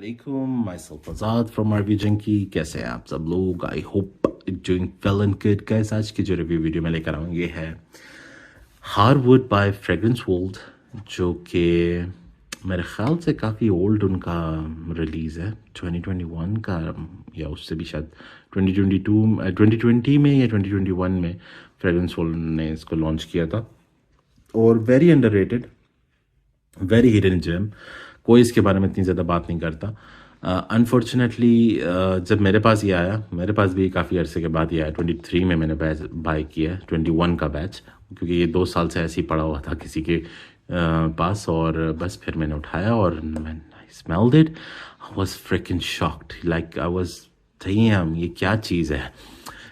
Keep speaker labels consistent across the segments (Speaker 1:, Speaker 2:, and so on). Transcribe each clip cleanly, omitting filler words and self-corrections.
Speaker 1: Assalamualaikum, myself Azad from RV Junkie। कैसे हैं आप सब लोग? I hope doing well and good guys. आज की जो रिव्यू वीडियो मैं लेकर आऊँ ये है हार्डवुड बाय फ्रेग्रेंस वर्ल्ड, जो कि मेरे ख्याल से काफ़ी ओल्ड उनका रिलीज़ है, 2021 का या उससे भी शायद 2020 में या 2021 में फ्रेग्रेंस वर्ल्ड ने इसको लॉन्च किया था। और very underrated, very hidden gem. कोई इसके बारे में इतनी ज़्यादा बात नहीं करता। अनफॉर्चुनेटली जब मेरे पास ये आया, मेरे पास भी काफ़ी अरसे के बाद ये आया, 23 में मैंने बैच बाय किया है, 21 का बैच, क्योंकि ये 2 साल से ऐसे ही पड़ा हुआ था किसी के पास। और बस फिर मैंने उठाया और I smelled it, I was freaking shocked, like I was damn, ये क्या चीज़ है।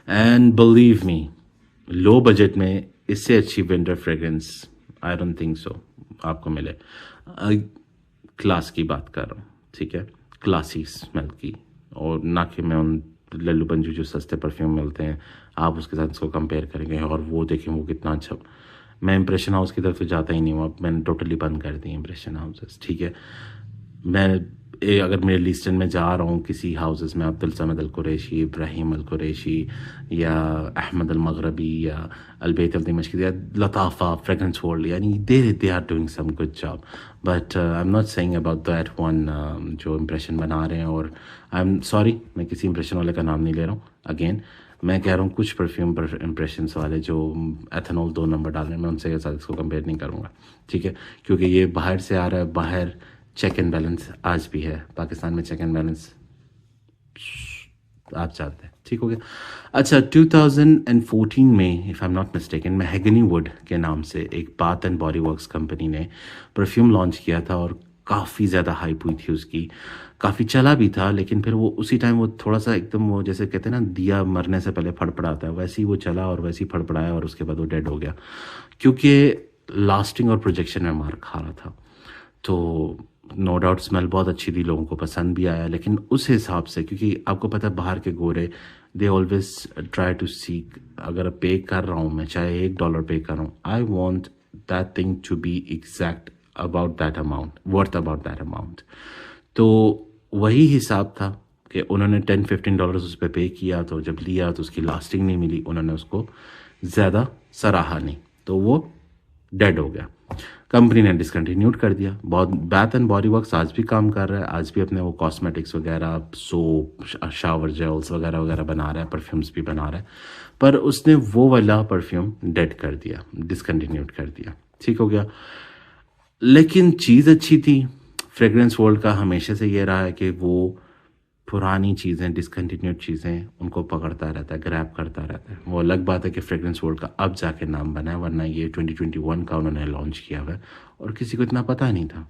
Speaker 1: And believe me, low budget में इससे अच्छी winter fragrance I don't think so आपको मिले। क्लास की बात कर रहा हूँ, ठीक है, क्लासी स्मेल की। और ना कि मैं उन लल्लू पंजू जो सस्ते परफ्यूम मिलते हैं आप उसके साथ इसको कंपेयर करेंगे और वो देखें वो कितना अच्छा। मैं इंप्रेशन हाउस की तरफ तो जाता ही नहीं हूँ, अब मैंने टोटली बंद कर दी इंप्रेशन हाउसेस, ठीक है। मैं अगर मिडल ईस्टर्न में जा रहा हूँ किसी हाउसेस में, Abdul Samad Al Qurashi, Ibrahim Al Qureshi या अहमद अल मगरबी या अलबैत अल दिमश्की या लताफ़ा, फ्रेग्रेंस वर्ल्ड, यानी they are doing some good job. But I am not saying about that one जो इंप्रेशन बना रहे हैं। और आई एम सॉरी, मैं किसी इंप्रेशन वाले का नाम नहीं ले रहा हूँ। अगेन मैं कह रहा हूँ कुछ परफ्यूम पर इंप्रेशंस वाले जो एथेनॉल 2 नंबर डाल रहे हैं, मैं उनसे साथ इसको कंपेयर नहीं करूँगा, ठीक है, क्योंकि ये बाहर से आ रहा है। बाहर चेक एंड बैलेंस आज भी है, पाकिस्तान में चेक एंड बैलेंस आप जानते हैं, ठीक हो गया। अच्छा, 2014 में if I am not mistaken, mahogany wood के नाम से एक bath and body works company ने परफ्यूम लॉन्च किया था और काफ़ी ज़्यादा हाइप हुई थी उसकी, काफ़ी चला भी था। लेकिन फिर वो उसी टाइम वो थोड़ा सा एकदम वो जैसे कहते हैं ना, दिया मरने से पहले फड़फड़ाता है, वैसे ही वो चला और वैसे ही फड़फड़ाया और उसके बाद वो डेड हो गया, क्योंकि लास्टिंग और प्रोजेक्शन में मार खा रहा था। तो नो डाउट स्मेल बहुत अच्छी थी, लोगों को पसंद भी आया, लेकिन उस हिसाब से, क्योंकि आपको पता है बाहर के गोरे they always try to seek, अगर पे कर रहा हूँ मैं, चाहे $1 पे कर रहा हूँ, I want that thing to be exact about that amount, worth about that amount. तो वही हिसाब था कि उन्होंने $10-15 उस पर पे किया, तो जब लिया तो उसकी लास्टिंग नहीं मिली, उन्होंने उसको ज़्यादा सराहा नहीं, तो वो डेड हो गया। कंपनी ने डिसकंटिन्यूड कर दिया। बहुत बैथ एंड बॉडी वर्क्स आज भी काम कर रहा है, आज भी अपने वो कॉस्मेटिक्स वगैरह, सोप, शावर जेल्स वगैरह वगैरह बना रहा है, परफ्यूम्स भी बना रहा है, पर उसने वो वाला परफ्यूम डेड कर दिया, डिसकंटिन्यूड कर दिया, ठीक हो गया। लेकिन चीज़ अच्छी थी। फ्रेग्रेंस वर्ल्ड का हमेशा से ये रहा है कि वो पुरानी चीज़ें, डिसकंटिन्यूड चीज़ें उनको पकड़ता रहता है, ग्रैब करता रहता है। वो अलग बात है कि फ्रेग्रेंस वर्ल्ड का अब जाके नाम बना है, वरना ये 2021 का उन्होंने लॉन्च किया हुआ है और किसी को इतना पता नहीं था।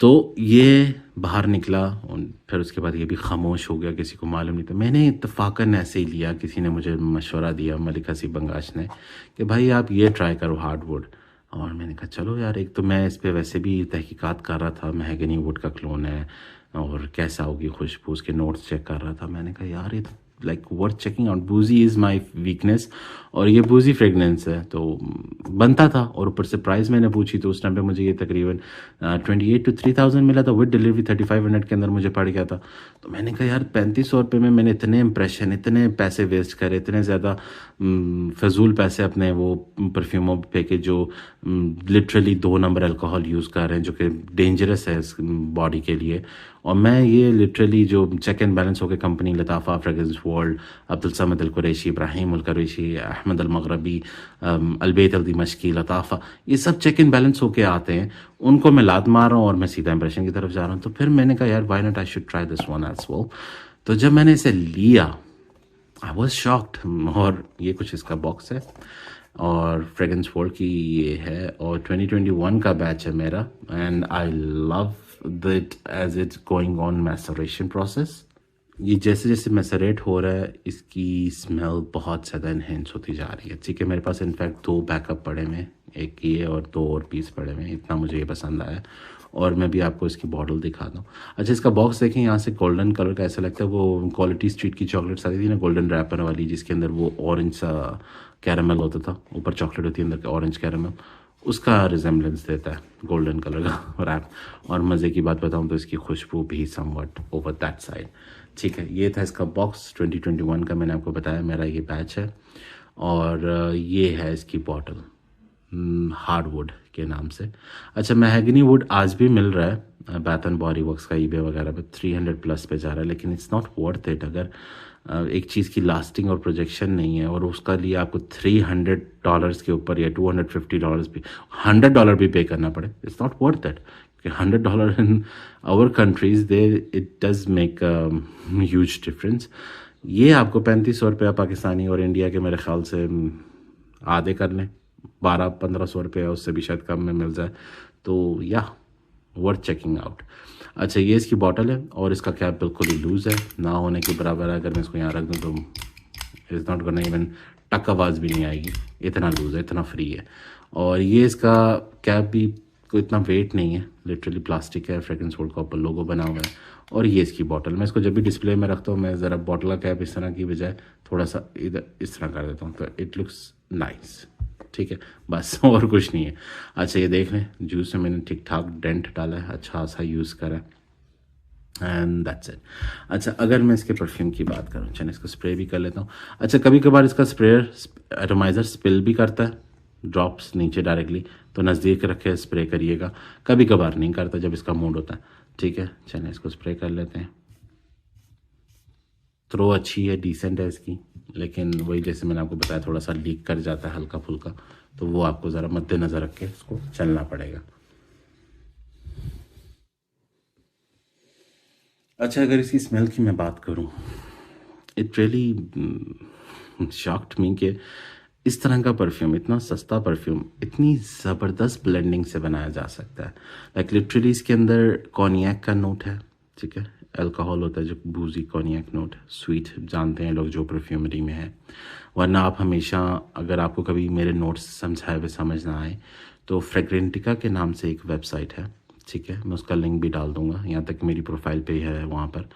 Speaker 1: तो ये बाहर निकला और फिर उसके बाद ये भी खामोश हो गया, किसी को मालूम नहीं था। मैंने इत्तफाकन ऐसे ही लिया, किसी ने मुझे मशवरा दिया, मलिक हसी बंगाश ने, कि भाई आप ये ट्राई करो हार्डवुड। और मैंने कहा चलो यार, एक तो मैं इस पर वैसे भी तहकीकात कर रहा था, महगनी वुड का क्लोन है और कैसा होगी खुशबू, उसके नोट्स चेक कर रहा था। मैंने कहा यार ये तो लाइक वर्थ चेकिंग आउट, बूजी इज़ माई वीकनेस और ये बूजी फ्रेगनेंस है, तो बनता था। और ऊपर से प्राइस मैंने पूछी तो उस टाइम पे मुझे ये तकरीबन 28 to 3000 मिला था, विद डिलीवरी 3500 के अंदर मुझे पड़ गया था। तो मैंने कहा यार 3500 रुपये में मैंने इतने इंप्रेशन, इतने पैसे वेस्ट करे, इतने ज़्यादा फजूल पैसे अपने वो परफ्यूमों पे के जो लिटरली 2 नंबर अल्कोहल यूज़ कर रहे हैं, जो कि डेंजरस है बॉडी के लिए। और मैं ये लिटरली जो चेक एंड बैलेंस होकर company, Lattafa, fragrance world, Abdul Samad Al Qurashi, Ibrahim Al Qurashi, Ahmed Al Maghribi, Al Bait अल दिमश्की, लताफ़ा, ये सब चेक एंड बैलेंस होके आते हैं, उनको मैं लात मार रहा हूँ और मैं सीधा इंप्रेशन की तरफ जा रहा हूँ। तो फिर मैंने कहा यार why not, I should try this one as well. तो जब मैंने इसे लिया आई वॉज शॉक्ड। और ये कुछ इसका बॉक्स है और फ्रेग्रेंस वर्ल्ड की ये है और 2021 का बैच है मेरा, and I love that as it's going on maceration process. ये जैसे जैसे मैसरेट हो रहा है इसकी स्मेल बहुत ज़्यादा इन्हेंस होती जा रही है, ठीक है। मेरे पास इनफैक्ट 2 बैकअप पड़े हुए, एक ये और 2 और पीस पड़े हुए, इतना मुझे ये पसंद आया। और मैं भी आपको इसकी बॉटल दिखाता हूँ। अच्छा, इसका बॉक्स देखें, यहाँ से गोल्डन कलर का ऐसा लगता है वो क्वालिटी स्ट्रीट की चॉकलेट्स आती थी ना, गोल्डन रैपर वाली, जिसके अंदर वो ऑरेंज सा कैरामल होता था, ऊपर चॉकलेट होती है, अंदर ऑरेंज कैरामल, उसका रिजेम्बलेंस देता है गोल्डन कलर का रैप। और मज़े की बात बताऊं तो इसकी खुशबू भी समवट ओवर दैट साइड। ठीक है, ये था इसका बॉक्स 2021 का, मैंने आपको बताया मेरा ये बैच है। और ये है इसकी बॉटल हार्डवुड के नाम से। अच्छा, महगनी वुड आज भी मिल रहा है बैथ एंड बॉडी वर्क्स का ईबे वगैरह पे 300 प्लस पे जा रहा है, लेकिन इट्स नॉट वर्थ इट। अगर एक चीज़ की लास्टिंग और प्रोजेक्शन नहीं है और उसका लिए आपको $300 के ऊपर या $250 भी, $100 भी पे करना पड़े, it's not worth it. $100 in our countries they it does make huge difference. ये आपको 3500 रुपया पाकिस्तानी और इंडिया के मेरे ख्याल से आधे कर लें, 1200-1500 रुपया, उससे भी शायद कम में मिल जाए, तो या वर्थ चेकिंग आउट। अच्छा, ये इसकी बॉटल है और इसका कैप बिल्कुल ही लूज़ है, ना होने के बराबर है। अगर मैं इसको यहाँ रख दूँ तो इज़ नॉट गोना इवन टक आवाज़ भी नहीं आएगी, इतना लूज़ है, इतना फ्री है। और ये इसका कैप भी कोई इतना वेट नहीं है, लिटरली प्लास्टिक है, फ्रेग्रेंस वुड का ऊपर लोगो बना हुआ है। और ये इसकी बॉटल, मैं इसको जब भी डिस्प्ले में रखता हूँ मैं ज़रा बॉटल का कैप इस तरह की बजाय थोड़ा सा इधर इस तरह कर देता हूँ, तो इट लुक्स नाइस। ठीक है, बस और कुछ नहीं है। अच्छा, ये देख लें, जूस में मैंने ठीक ठाक डेंट डाला है, अच्छा सा यूज़ करा है, एंड दैट्स इट। अच्छा, अगर मैं इसके परफ्यूम की बात करूँ, चलिए इसको स्प्रे भी कर लेता हूँ। अच्छा, कभी कभार इसका स्प्रेयर एटोमाइज़र स्पिल भी करता है, ड्रॉप्स नीचे डायरेक्टली, तो नज़दीक रखे स्प्रे करिएगा। कभी कभार नहीं करता जब इसका मूड होता है। ठीक है, चलिए इसको स्प्रे कर लेते हैं। थ्रो अच्छी है, डिसेंट है इसकी, लेकिन वही जैसे मैंने आपको बताया थोड़ा सा लीक कर जाता है हल्का फुल्का, तो वो आपको ज़रा मद्देनज़र रख के इसको चलना पड़ेगा। अच्छा, अगर इसकी स्मेल की मैं बात करूं, इट रियली शॉक्ड मी कि इस तरह का परफ्यूम, इतना सस्ता परफ्यूम, इतनी ज़बरदस्त ब्लेंडिंग से बनाया जा सकता है। लाइक लिटरली इसके अंदर कॉन्यैक का नोट है, ठीक है, अल्कोहल होता है जो बूजी कॉन्यैक नोट, स्वीट जानते हैं लोग जो परफ्यूमरी में है। वरना आप हमेशा, अगर आपको कभी मेरे नोट्स समझाए हुए समझ ना आए, तो फ्रेग्रेंटिका के नाम से एक वेबसाइट है, ठीक है, मैं उसका लिंक भी डाल दूंगा, यहाँ तक मेरी प्रोफाइल पे है, वहाँ पर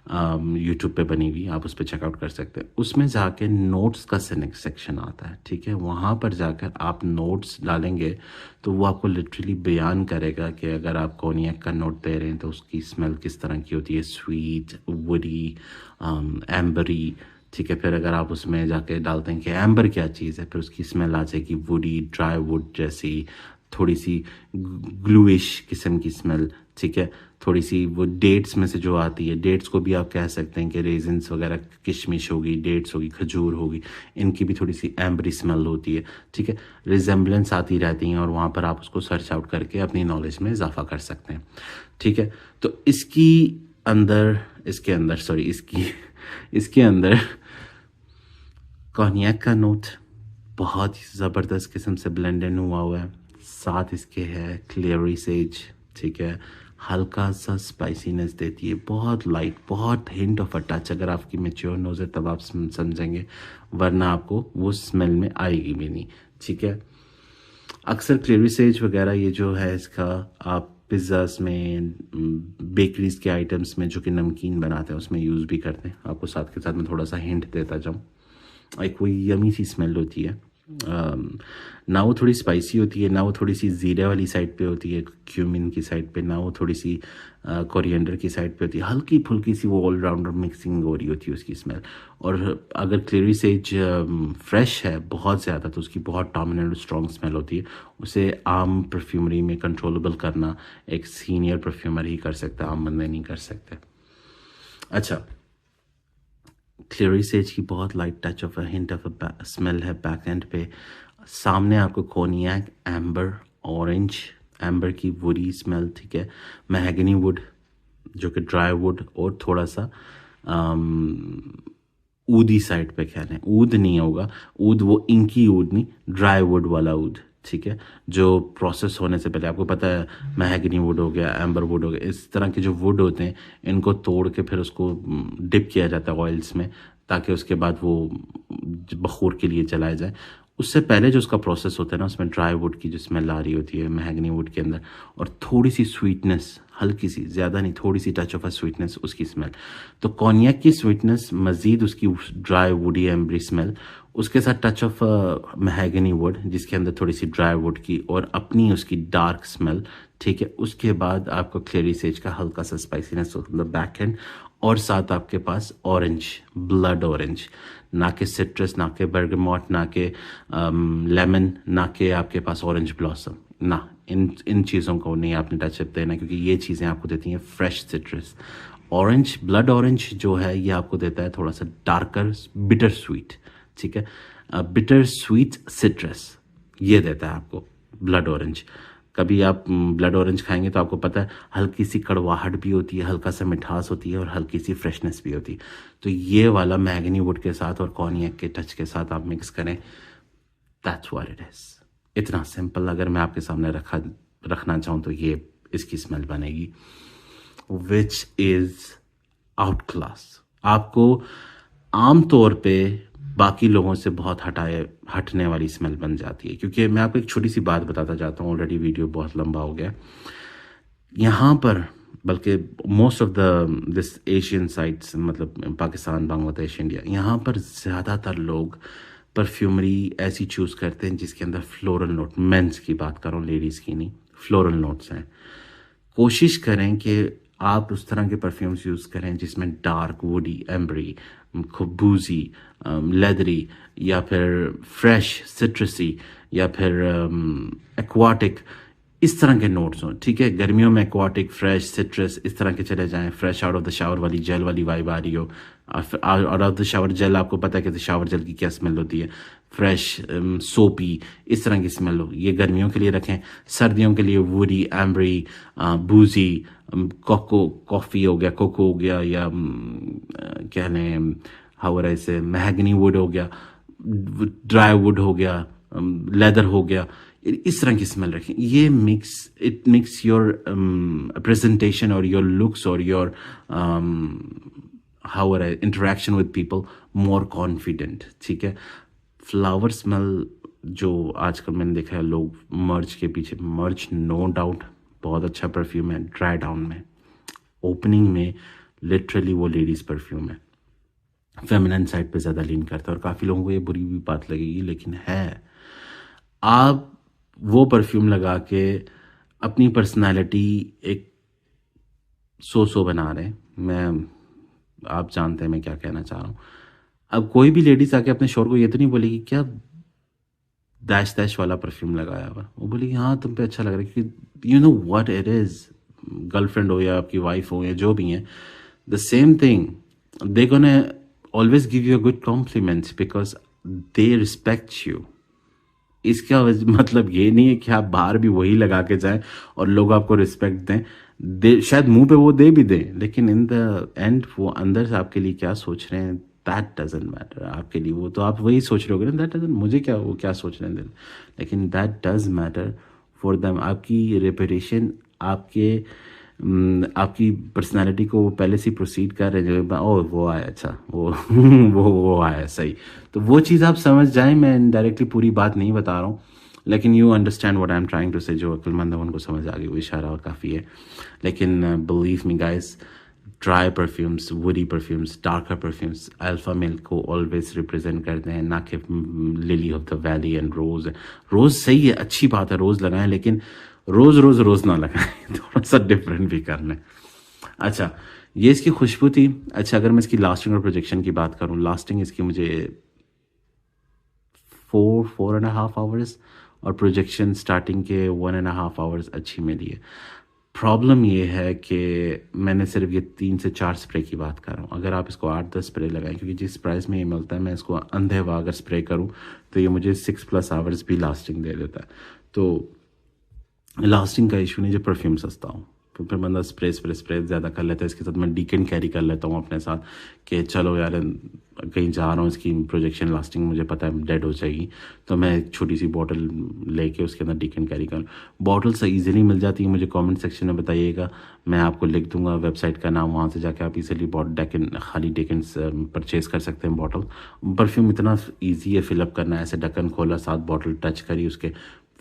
Speaker 1: यूट्यूब पे बनी हुई, आप उस पर चेकआउट कर सकते हैं। उसमें जाके नोट्स का सेक्शन आता है, ठीक है, वहाँ पर जाकर आप नोट्स डालेंगे तो वो आपको लिटरली बयान करेगा कि अगर आप कॉन्यैक का नोट दे रहे हैं तो उसकी स्मेल किस तरह की होती है, स्वीट, वुडी, एम्बरी। ठीक है, फिर अगर आप उसमें जाके डालते हैं कि एम्बर क्या चीज़ है, फिर उसकी स्मेल आ जाएगी वुडी, ड्राई वुड जैसी, थोड़ी सी ग्लूइश किस्म की स्मेल। ठीक है, थोड़ी सी वो डेट्स में से जो आती है, डेट्स को भी आप कह सकते हैं कि रेजिन्स वगैरह, किशमिश होगी, डेट्स होगी, खजूर होगी, इनकी भी थोड़ी सी एम्बरी स्मेल होती है। ठीक है, रिजेम्बलेंस आती रहती हैं और वहाँ पर आप उसको सर्च आउट करके अपनी नॉलेज में इजाफा कर सकते हैं। ठीक है, तो इसके अंदर कॉन्यैक का नोट बहुत ही ज़बरदस्त किस्म से ब्लेंडेड हुआ है, साथ इसके है क्लेरी सेज। ठीक है, हल्का सा स्पाइसीनेस देती है, बहुत लाइट, बहुत हिंट ऑफ अ टच। अगर आपकी मेच्योर नोज है तब आप समझेंगे, वरना आपको वो स्मेल में आएगी भी नहीं। ठीक है, अक्सर क्लेरी सेज वगैरह ये जो है इसका आप पिज़्ज़ास में, बेकरीज के आइटम्स में जो कि नमकीन बनाते हैं उसमें यूज़ भी करते हैं। आपको साथ के साथ मैं थोड़ा सा हिंट देता जाऊँ, एक कोई यमी सी स्मेल होती है, ना वो थोड़ी स्पाइसी होती है, ना वो थोड़ी सी ज़ीरे वाली साइड पे होती है, क्यूमिन की साइड पे, ना वो थोड़ी सी कोरिएंडर की साइड पे होती है, हल्की फुल्की सी वो ऑलराउंडर मिक्सिंग हो रही होती है उसकी स्मेल। और अगर क्लेरी सेज फ्रेश है बहुत ज़्यादा तो उसकी बहुत डोमिनेंट और स्ट्रॉन्ग स्मेल होती है। उसे आम परफ्यूमरी में कंट्रोलेबल करना एक सीनियर परफ्यूमर ही कर सकता है, आम बंदे नहीं कर सकते। अच्छा, क्लेरी सेज की बहुत light touch of a hint of a smell है बैक एंड पे। सामने आपको कोनियाक, एम्बर, ऑरेंज, एम्बर की वुडी स्मेल। ठीक है, महगनी वुड जो कि ड्राई वुड, और थोड़ा सा ऊदी साइड पे कह रहे हैं, ऊद नहीं होगा, ऊद वो इंकी ऊद नहीं, ड्राई वुड वाला ऊद। ठीक है, जो प्रोसेस होने से पहले, आपको पता है महगनी वुड हो गया, एम्बर वुड हो गया, इस तरह के जो वुड होते हैं इनको तोड़ के फिर उसको डिप किया जाता है ऑयल्स में, ताकि उसके बाद वो बखूर के लिए चलाया जाए। उससे पहले जो उसका प्रोसेस होता है ना, उसमें ड्राई वुड की जो स्मेल आ रही होती है महगनी वुड के अंदर, और थोड़ी सी स्वीटनेस हल्की सी, ज़्यादा नहीं, थोड़ी सी टच ऑफ अ स्वीटनेस उसकी स्मेल। तो कॉन्यक की स्वीटनेस मज़ीद उसकी ड्राई वुडी एम्बरी स्मेल, उसके साथ टच ऑफ महैगनी वुड जिसके अंदर थोड़ी सी ड्राई वुड की और अपनी उसकी डार्क स्मेल, ठीक है। उसके बाद आपको क्लेरी सेज का हल्का सा spiciness on the back and, और साथ आपके पास ऑरेंज, ब्लड ऑरेंज, ना के सिट्रस, ना के बर्गमॉट, ना के लेमन, ना के आपके पास ऑरेंज ब्लॉसम, ना इन चीज़ों को नहीं आपने टचअप देना, क्योंकि ये चीज़ें आपको देती हैं fresh citrus. Orange, blood orange जो है ये आपको देता है थोड़ा सा डार्कर बिटर स्वीट, ठीक है, बिटर स्वीट सिट्रस ये देता है आपको ब्लड ऑरेंज। कभी आप ब्लड ऑरेंज खाएंगे तो आपको पता है हल्की सी कड़वाहट भी होती है, हल्का सा मिठास होती है और हल्की सी फ्रेशनेस भी होती है। तो ये वाला मैगनी वुड के साथ और कॉन्यक के टच के साथ आप मिक्स करें, दैट्स व्हाट इट इज। इतना सिंपल अगर मैं आपके सामने रखना चाहूँ तो ये इसकी स्मेल बनेगी, विच इज आउट क्लास। आपको आमतौर पे बाकी लोगों से बहुत हटने वाली स्मेल बन जाती है। क्योंकि मैं आपको एक छोटी सी बात बताता जाता हूँ, ऑलरेडी वीडियो बहुत लंबा हो गया यहाँ पर, बल्कि most of this Asian sites, मतलब पाकिस्तान, बांग्लादेश, इंडिया, यहाँ पर ज़्यादातर लोग परफ्यूमरी ऐसी चूज़ करते हैं जिसके अंदर फ्लोरल नोट, मेंस की बात कर रहा हूँ, लेडीज़ की नहीं, फ्लोरल नोट्स हैं। कोशिश करें कि आप उस तरह के परफ्यूम्स यूज़ करें जिसमें डार्क वुडी एम्बरी, बूजी, लेदरी, या फिर फ्रेश सिट्रसी, या फिर एक्वाटिक, इस तरह के नोट्स हों, ठीक है। गर्मियों में एक्वाटिक, फ्रेश, सिट्रस, इस तरह के चले जाएं। Fresh out of the shower वाली जेल वाली वाइब आ रही हो, out of the shower gel, आपको पता है कि शावर जेल की क्या स्मेल होती है, फ्रेश, सोपी, इस तरह की स्मेल हो, ये गर्मियों के लिए रखें। सर्दियों के लिए वुडी, एम्बरी, बूजी, कॉफ़ी हो गया, कोको हो गया, या क्या लें हावर ऐसे महगनी वुड हो गया, ड्राई वुड हो गया, लेदर हो गया, इस तरह की स्मेल रखें। ये इट मेक्स योर प्रेजेंटेशन और योर लुक्स और your how interaction with people more confident, ठीक है। फ्लावर स्मेल जो आजकल मैंने देखा है लोग मर्च के पीछे, मर्च नो डाउट बहुत अच्छा परफ्यूम है ड्राई डाउन में, ओपनिंग में लिटरली वो लेडीज परफ्यूम है, फेमिनिन साइड पे ज़्यादा लीन करता है, और काफ़ी लोगों को ये बुरी भी बात लगेगी लेकिन है। आप वो परफ्यूम लगा के अपनी पर्सनालिटी एक सो बना रहे हैं, मैं, आप जानते हैं मैं क्या कहना चाह रहा हूँ। अब कोई भी लेडीज आके अपने शोर को ये तो नहीं बोलेगी क्या डैश डैश वाला परफ्यूम लगाया हुआ, वो बोलेगी हाँ तुम पे अच्छा लग रहा है, क्योंकि you know what it is, girlfriend हो या आपकी वाइफ हो या जो भी है, the same thing, they gonna always give you a good compliments because they respect you. इसका मतलब ये नहीं है कि आप बाहर भी वही लगा के जाएं और लोग आपको रिस्पेक्ट दें, शायद मुंह पे वो दे भी दें, लेकिन इन द एंड वो अंदर से आपके लिए क्या सोच रहे हैं दैट डजंट मैटर। आपके लिए वो तो आप वही सोच रहे होगे ना, दैट डजंट, मुझे क्या वो क्या सोच रहे हैं, लेकिन that does matter for them. आपकी रेपुटेशन, आपकी पर्सनालिटी को वो पहले से प्रोसीड कर रहे हैं, जो ओ वो आया अच्छा, वो आया सही, तो वो चीज़ आप समझ जाएं। मैं डायरेक्टली पूरी बात नहीं बता रहा हूँ, लेकिन you understand what I am trying to say. जो अक्लमंद है उनको समझ आ गई, वो इशारा और काफ़ी है। लेकिन believe me guys, dry perfumes, woody perfumes, darker perfumes alpha male को ऑलवेज रिप्रेजेंट करते हैं, ना कि lily of the valley and rose. Rose सही है, अच्छी बात है, रोज़ लगाएं, लेकिन रोज़ ना लगाएं, थोड़ा सा डिफरेंट भी कर लें। अच्छा, ये इसकी खुशबू थी। अच्छा, अगर मैं इसकी लास्टिंग और प्रोजेक्शन की बात करूँ, लास्टिंग इसकी मुझे 4.5 आवर्स और प्रोजेक्शन स्टार्टिंग के 1.5 आवर्स अच्छी मिली है। प्रॉब्लम ये है कि मैंने सिर्फ ये 3 से 4 स्प्रे की बात कर रहा हूँ। अगर आप इसको 8-10 स्प्रे लगाएं, क्योंकि जिस प्राइस में ये मिलता है, मैं इसको अंधेवा अगर स्प्रे करूँ तो ये मुझे 6+ आवर्स भी लास्टिंग दे देता है। तो लास्टिंग का इशू नहीं, जो परफ्यूम सस्ता हो, तो फिर बंदा स्प्रे ज़्यादा कर लेता है। इसके साथ मैं डीकन कैरी कर लेता हूँ अपने साथ कि चलो यार कहीं जा रहा हूँ, इसकी प्रोजेक्शन लास्टिंग मुझे पता है डेड हो जाएगी, तो मैं एक छोटी सी बॉटल लेके उसके अंदर डीकन कैरी करूँ। बॉटल से ईजिली मिल जाती है, मुझे कमेंट सेक्शन में बताइएगा, मैं आपको लिख दूंगा वेबसाइट का नाम, वहाँ से जाके आप ईजिली खाली डेकन परचेज़ कर सकते हैं। बॉटल परफ्यूम इतना ईजी है फिलअप करना, ऐसे ढक्कन खोला, 7 बॉटल टच करी, उसके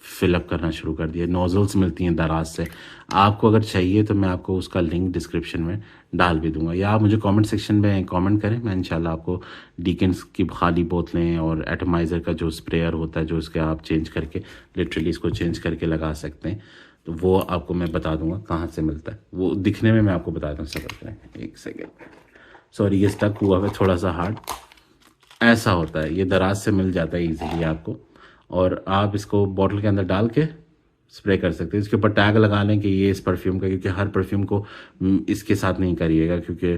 Speaker 1: फिलअप करना शुरू कर दिया। नोजल्स मिलती हैं दराज से, आपको अगर चाहिए तो मैं आपको उसका लिंक डिस्क्रिप्शन में डाल भी दूंगा, या आप मुझे कमेंट सेक्शन में कमेंट करें, मैं इंशाल्लाह आपको डिकेंस की खाली बोतलें और एटमाइज़र का जो स्प्रेयर होता है जो इसके आप चेंज करके लिटरली इसको चेंज करके लगा सकते हैं, तो वो आपको मैं बता दूंगा कहाँ से मिलता है। वो दिखने में मैं आपको बताता हूँ, सब्र करें एक सेकेंड। सॉरी ये स्टक हुआ है थोड़ा सा हार्ड, ऐसा होता है, ये दराज से मिल जाता है इजीली आपको, और आप इसको बॉटल के अंदर डाल के स्प्रे कर सकते हैं। इसके ऊपर टैग लगा लें कि ये इस परफ्यूम का, क्योंकि हर परफ्यूम को इसके साथ नहीं करिएगा, क्योंकि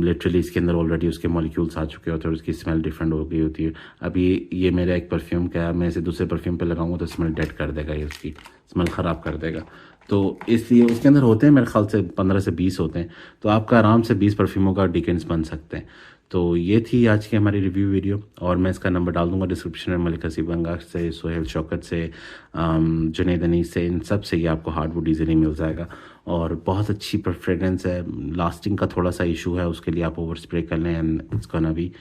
Speaker 1: लिटरली इसके अंदर ऑलरेडी उसके मॉलिक्यूल्स आ चुके होते हैं और उसकी स्मेल डिफरेंट हो गई होती है। अभी ये मेरा एक परफ्यूम का है, मैं इसे दूसरे परफ्यूम पे लगाऊंगा तो स्मेल डेड कर देगा, ये उसकी स्मेल ख़राब कर देगा। तो इसलिए उसके अंदर होते हैं मेरे ख्याल से 15 से 20 होते हैं, तो आपका आराम से 20 परफ्यूमों का डिकेंस बन सकते हैं। तो ये थी आज की हमारी रिव्यू वीडियो, और मैं इसका नंबर डाल दूंगा डिस्क्रिप्शन में। मलिक हसीब गंगा से, सोहेल शौकत से, जुनैद अनीस से, इन सब से ये आपको हार्डवुड ईजिली मिल जाएगा, और बहुत अच्छी फ्रेगरेंस है। लास्टिंग का थोड़ा सा इशू है, उसके लिए आप ओवर स्प्रे कर लें एंड इट्स गोना बी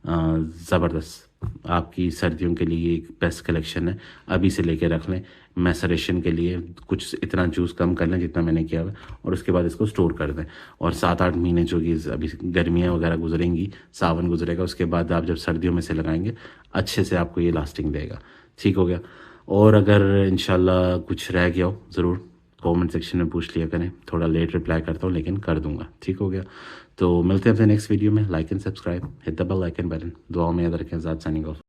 Speaker 1: ज़बरदस्त। आपकी सर्दियों के लिए एक बेस्ट कलेक्शन है, अभी से लेके रख लें। मैसरेशन के लिए कुछ इतना जूस कम कर लें जितना मैंने किया हुआ, और उसके बाद इसको स्टोर कर दें, और 7-8 महीने जो कि अभी गर्मियाँ वगैरह गुजरेंगी, सावन गुजरेगा, उसके बाद आप जब सर्दियों में से लगाएंगे अच्छे से आपको ये लास्टिंग देगा। ठीक हो गया। और अगर इंशाल्लाह कुछ रह गया हो ज़रूर कमेंट सेक्शन में पूछ लिया करें, थोड़ा लेट रिप्लाई करता हूँ लेकिन कर दूंगा। ठीक हो गया। तो मिलते हैं अपने नेक्स्ट वीडियो में। Like and subscribe, hit the bell icon button, दुआ में याद रखें। Signing of.